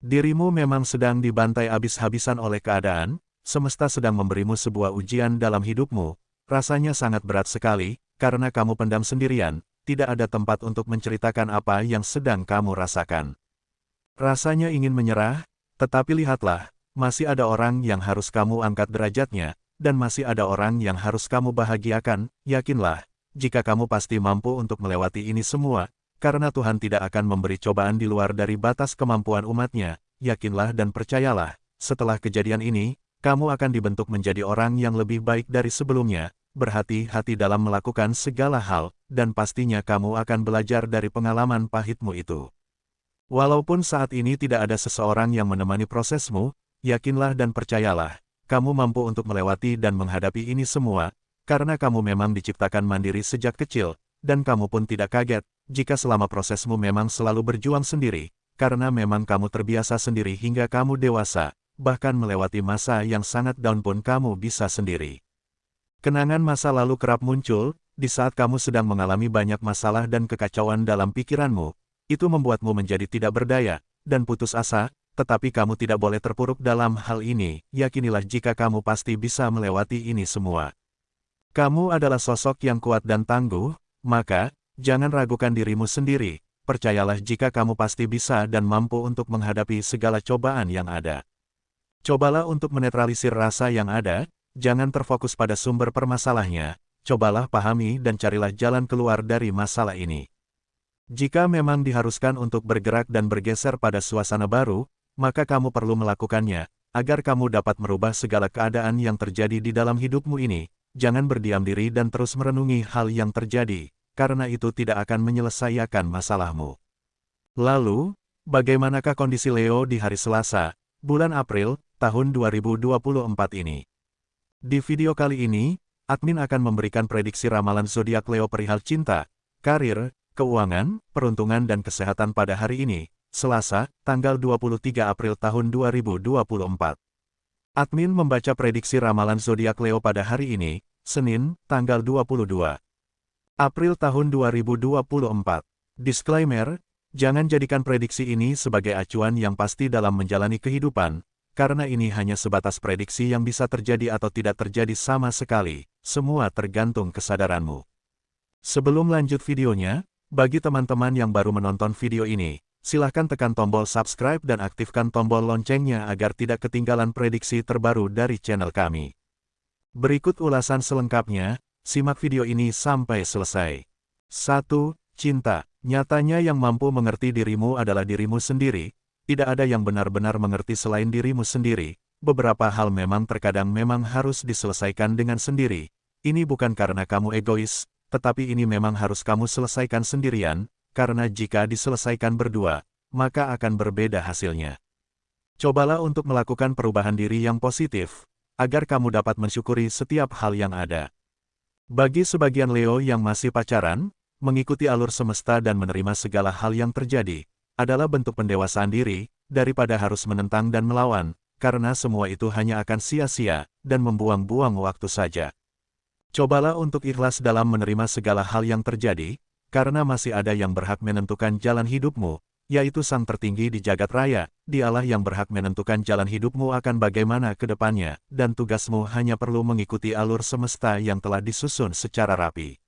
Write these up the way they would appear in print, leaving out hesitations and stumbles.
Dirimu memang sedang dibantai habis-habisan oleh keadaan, semesta sedang memberimu sebuah ujian dalam hidupmu, rasanya sangat berat sekali, karena kamu pendam sendirian, tidak ada tempat untuk menceritakan apa yang sedang kamu rasakan. Rasanya ingin menyerah, tetapi lihatlah, masih ada orang yang harus kamu angkat derajatnya, dan masih ada orang yang harus kamu bahagiakan, yakinlah, jika kamu pasti mampu untuk melewati ini semua, karena Tuhan tidak akan memberi cobaan di luar dari batas kemampuan umatnya, yakinlah dan percayalah, setelah kejadian ini, kamu akan dibentuk menjadi orang yang lebih baik dari sebelumnya, berhati-hati dalam melakukan segala hal, dan pastinya kamu akan belajar dari pengalaman pahitmu itu. Walaupun saat ini tidak ada seseorang yang menemani prosesmu, yakinlah dan percayalah, kamu mampu untuk melewati dan menghadapi ini semua, karena kamu memang diciptakan mandiri sejak kecil, dan kamu pun tidak kaget, jika selama prosesmu memang selalu berjuang sendiri, karena memang kamu terbiasa sendiri hingga kamu dewasa, bahkan melewati masa yang sangat down pun kamu bisa sendiri. Kenangan masa lalu kerap muncul, di saat kamu sedang mengalami banyak masalah dan kekacauan dalam pikiranmu, itu membuatmu menjadi tidak berdaya, dan putus asa, tetapi kamu tidak boleh terpuruk dalam hal ini, yakinilah jika kamu pasti bisa melewati ini semua. Kamu adalah sosok yang kuat dan tangguh, maka, jangan ragukan dirimu sendiri, percayalah jika kamu pasti bisa dan mampu untuk menghadapi segala cobaan yang ada. Cobalah untuk menetralisir rasa yang ada, jangan terfokus pada sumber permasalahannya, cobalah pahami dan carilah jalan keluar dari masalah ini. Jika memang diharuskan untuk bergerak dan bergeser pada suasana baru, maka kamu perlu melakukannya, agar kamu dapat merubah segala keadaan yang terjadi di dalam hidupmu ini. Jangan berdiam diri dan terus merenungi hal yang terjadi, karena itu tidak akan menyelesaikan masalahmu. Lalu, bagaimanakah kondisi Leo di hari Selasa, bulan April, tahun 2024 ini? Di video kali ini, admin akan memberikan prediksi ramalan zodiak Leo perihal cinta, karir, keuangan, peruntungan dan kesehatan pada hari ini, Selasa, tanggal 23 April tahun 2024. Admin membaca prediksi ramalan zodiak Leo pada hari ini, Senin, tanggal 22 April tahun 2024. Disclaimer, jangan jadikan prediksi ini sebagai acuan yang pasti dalam menjalani kehidupan, karena ini hanya sebatas prediksi yang bisa terjadi atau tidak terjadi sama sekali, semua tergantung kesadaranmu. Sebelum lanjut videonya, bagi teman-teman yang baru menonton video ini, silahkan tekan tombol subscribe dan aktifkan tombol loncengnya agar tidak ketinggalan prediksi terbaru dari channel kami. Berikut ulasan selengkapnya, simak video ini sampai selesai. 1. Cinta. Nyatanya yang mampu mengerti dirimu adalah dirimu sendiri, tidak ada yang benar-benar mengerti selain dirimu sendiri, beberapa hal memang terkadang memang harus diselesaikan dengan sendiri, ini bukan karena kamu egois, tetapi ini memang harus kamu selesaikan sendirian, karena jika diselesaikan berdua, maka akan berbeda hasilnya. Cobalah untuk melakukan perubahan diri yang positif, agar kamu dapat mensyukuri setiap hal yang ada. Bagi sebagian Leo yang masih pacaran, mengikuti alur semesta dan menerima segala hal yang terjadi, adalah bentuk pendewasaan diri, daripada harus menentang dan melawan, karena semua itu hanya akan sia-sia, dan membuang-buang waktu saja. Cobalah untuk ikhlas dalam menerima segala hal yang terjadi, karena masih ada yang berhak menentukan jalan hidupmu, yaitu Sang Tertinggi di jagat raya, Dialah yang berhak menentukan jalan hidupmu akan bagaimana ke depannya, dan tugasmu hanya perlu mengikuti alur semesta yang telah disusun secara rapi.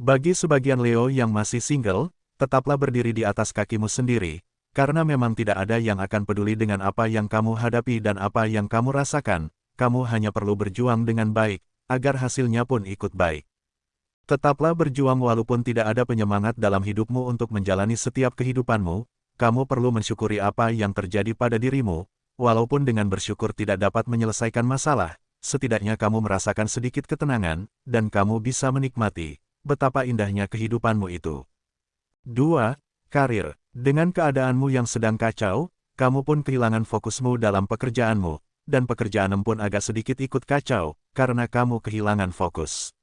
Bagi sebagian Leo yang masih single, tetaplah berdiri di atas kakimu sendiri, karena memang tidak ada yang akan peduli dengan apa yang kamu hadapi dan apa yang kamu rasakan, kamu hanya perlu berjuang dengan baik, agar hasilnya pun ikut baik. Tetaplah berjuang walaupun tidak ada penyemangat dalam hidupmu untuk menjalani setiap kehidupanmu, kamu perlu mensyukuri apa yang terjadi pada dirimu, walaupun dengan bersyukur tidak dapat menyelesaikan masalah, setidaknya kamu merasakan sedikit ketenangan, dan kamu bisa menikmati betapa indahnya kehidupanmu itu. 2. Karir. Dengan keadaanmu yang sedang kacau, kamu pun kehilangan fokusmu dalam pekerjaanmu, dan pekerjaanmu pun agak sedikit ikut kacau, karena kamu kehilangan fokus.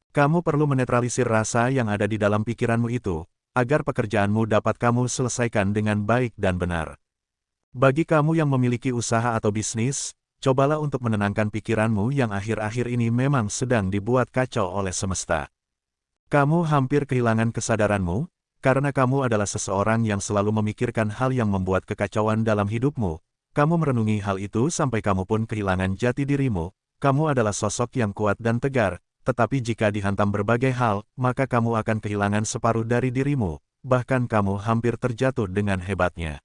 Kamu perlu menetralisir rasa yang ada di dalam pikiranmu itu, agar pekerjaanmu dapat kamu selesaikan dengan baik dan benar. Bagi kamu yang memiliki usaha atau bisnis, cobalah untuk menenangkan pikiranmu yang akhir-akhir ini memang sedang dibuat kacau oleh semesta. Kamu hampir kehilangan kesadaranmu, karena kamu adalah seseorang yang selalu memikirkan hal yang membuat kekacauan dalam hidupmu. Kamu merenungi hal itu sampai kamu pun kehilangan jati dirimu. Kamu adalah sosok yang kuat dan tegar, tetapi jika dihantam berbagai hal, maka kamu akan kehilangan separuh dari dirimu, bahkan kamu hampir terjatuh dengan hebatnya.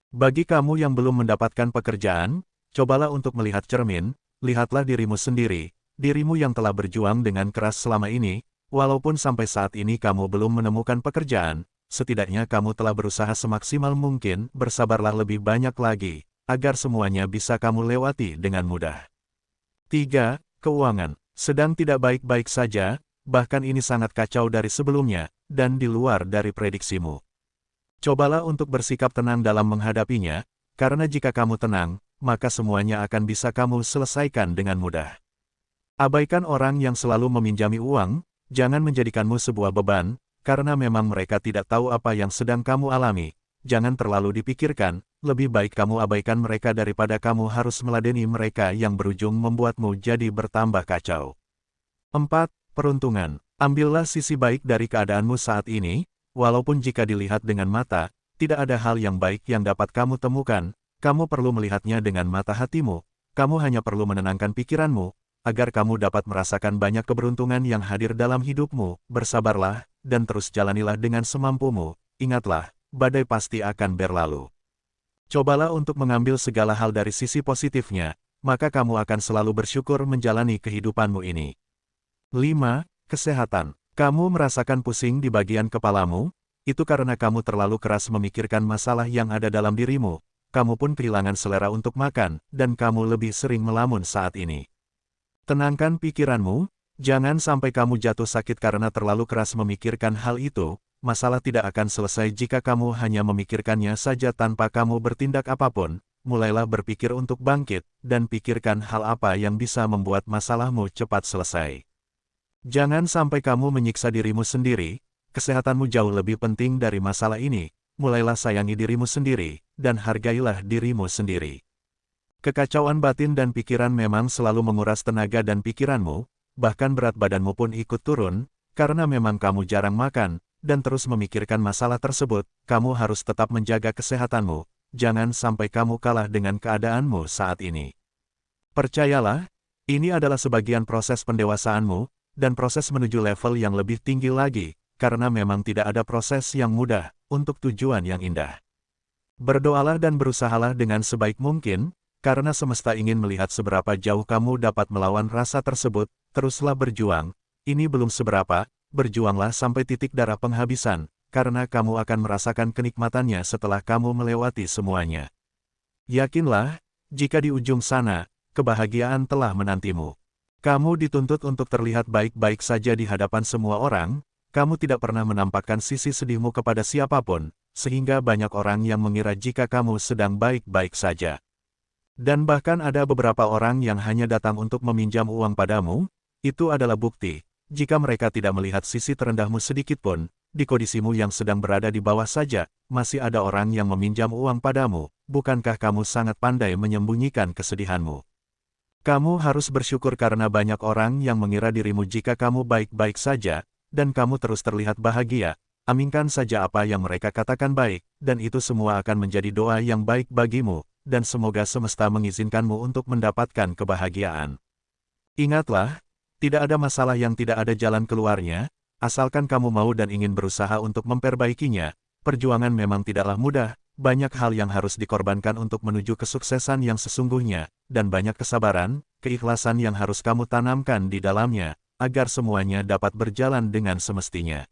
Bagi kamu yang belum mendapatkan pekerjaan, cobalah untuk melihat cermin, lihatlah dirimu sendiri, dirimu yang telah berjuang dengan keras selama ini. Walaupun sampai saat ini kamu belum menemukan pekerjaan, setidaknya kamu telah berusaha semaksimal mungkin, bersabarlah lebih banyak lagi, agar semuanya bisa kamu lewati dengan mudah. 3. Keuangan. Sedang tidak baik-baik saja, bahkan ini sangat kacau dari sebelumnya, dan di luar dari prediksimu. Cobalah untuk bersikap tenang dalam menghadapinya, karena jika kamu tenang, maka semuanya akan bisa kamu selesaikan dengan mudah. Abaikan orang yang selalu meminjami uang. Jangan menjadikanmu sebuah beban, karena memang mereka tidak tahu apa yang sedang kamu alami. Jangan terlalu dipikirkan, lebih baik kamu abaikan mereka daripada kamu harus meladeni mereka yang berujung membuatmu jadi bertambah kacau. 4. Peruntungan. Ambillah sisi baik dari keadaanmu saat ini, walaupun jika dilihat dengan mata, tidak ada hal yang baik yang dapat kamu temukan, kamu perlu melihatnya dengan mata hatimu, kamu hanya perlu menenangkan pikiranmu, agar kamu dapat merasakan banyak keberuntungan yang hadir dalam hidupmu. Bersabarlah, dan terus jalanilah dengan semampumu. Ingatlah, badai pasti akan berlalu. Cobalah untuk mengambil segala hal dari sisi positifnya, maka kamu akan selalu bersyukur menjalani kehidupanmu ini. 5. Kesehatan. Kamu merasakan pusing di bagian kepalamu, itu karena kamu terlalu keras memikirkan masalah yang ada dalam dirimu. Kamu pun kehilangan selera untuk makan, dan kamu lebih sering melamun saat ini. Tenangkan pikiranmu, jangan sampai kamu jatuh sakit karena terlalu keras memikirkan hal itu. Masalah tidak akan selesai jika kamu hanya memikirkannya saja tanpa kamu bertindak apapun. Mulailah berpikir untuk bangkit, dan pikirkan hal apa yang bisa membuat masalahmu cepat selesai. Jangan sampai kamu menyiksa dirimu sendiri, kesehatanmu jauh lebih penting dari masalah ini. Mulailah sayangi dirimu sendiri, dan hargailah dirimu sendiri. Kekacauan batin dan pikiran memang selalu menguras tenaga dan pikiranmu, bahkan berat badanmu pun ikut turun, karena memang kamu jarang makan, dan terus memikirkan masalah tersebut. Kamu harus tetap menjaga kesehatanmu, jangan sampai kamu kalah dengan keadaanmu saat ini. Percayalah, ini adalah sebagian proses pendewasaanmu, dan proses menuju level yang lebih tinggi lagi, karena memang tidak ada proses yang mudah, untuk tujuan yang indah. Berdoalah dan berusahalah dengan sebaik mungkin, karena semesta ingin melihat seberapa jauh kamu dapat melawan rasa tersebut. Teruslah berjuang, ini belum seberapa, berjuanglah sampai titik darah penghabisan, karena kamu akan merasakan kenikmatannya setelah kamu melewati semuanya. Yakinlah, jika di ujung sana, kebahagiaan telah menantimu. Kamu dituntut untuk terlihat baik-baik saja di hadapan semua orang, kamu tidak pernah menampakkan sisi sedihmu kepada siapapun, sehingga banyak orang yang mengira jika kamu sedang baik-baik saja. Dan bahkan ada beberapa orang yang hanya datang untuk meminjam uang padamu, itu adalah bukti, jika mereka tidak melihat sisi terendahmu sedikitpun, di kondisimu yang sedang berada di bawah saja, masih ada orang yang meminjam uang padamu. Bukankah kamu sangat pandai menyembunyikan kesedihanmu? Kamu harus bersyukur karena banyak orang yang mengira dirimu jika kamu baik-baik saja, dan kamu terus terlihat bahagia. Aminkan saja apa yang mereka katakan baik, dan itu semua akan menjadi doa yang baik bagimu. Dan semoga semesta mengizinkanmu untuk mendapatkan kebahagiaan. Ingatlah, tidak ada masalah yang tidak ada jalan keluarnya, asalkan kamu mau dan ingin berusaha untuk memperbaikinya. Perjuangan memang tidaklah mudah, banyak hal yang harus dikorbankan untuk menuju kesuksesan yang sesungguhnya, dan banyak kesabaran, keikhlasan yang harus kamu tanamkan di dalamnya, agar semuanya dapat berjalan dengan semestinya.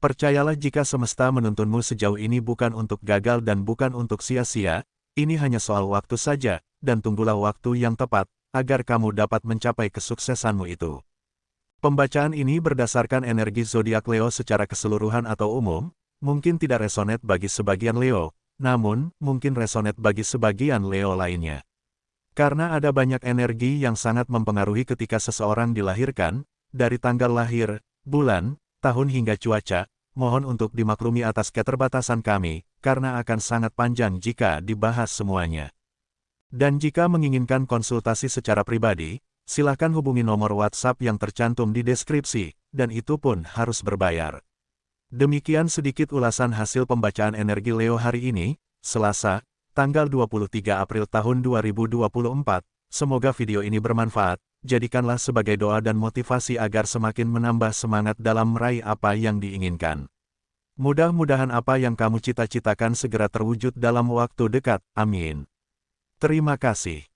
Percayalah jika semesta menuntunmu sejauh ini bukan untuk gagal dan bukan untuk sia-sia, ini hanya soal waktu saja, dan tunggulah waktu yang tepat, agar kamu dapat mencapai kesuksesanmu itu. Pembacaan ini berdasarkan energi zodiak Leo secara keseluruhan atau umum, mungkin tidak resonet bagi sebagian Leo, namun, mungkin resonet bagi sebagian Leo lainnya. Karena ada banyak energi yang sangat mempengaruhi ketika seseorang dilahirkan, dari tanggal lahir, bulan, tahun hingga cuaca, mohon untuk dimaklumi atas keterbatasan kami, karena akan sangat panjang jika dibahas semuanya. Dan jika menginginkan konsultasi secara pribadi, silakan hubungi nomor WhatsApp yang tercantum di deskripsi, dan itu pun harus berbayar. Demikian sedikit ulasan hasil pembacaan energi Leo hari ini, Selasa, tanggal 23 April tahun 2024. Semoga video ini bermanfaat, jadikanlah sebagai doa dan motivasi agar semakin menambah semangat dalam meraih apa yang diinginkan. Mudah-mudahan apa yang kamu cita-citakan segera terwujud dalam waktu dekat, amin. Terima kasih.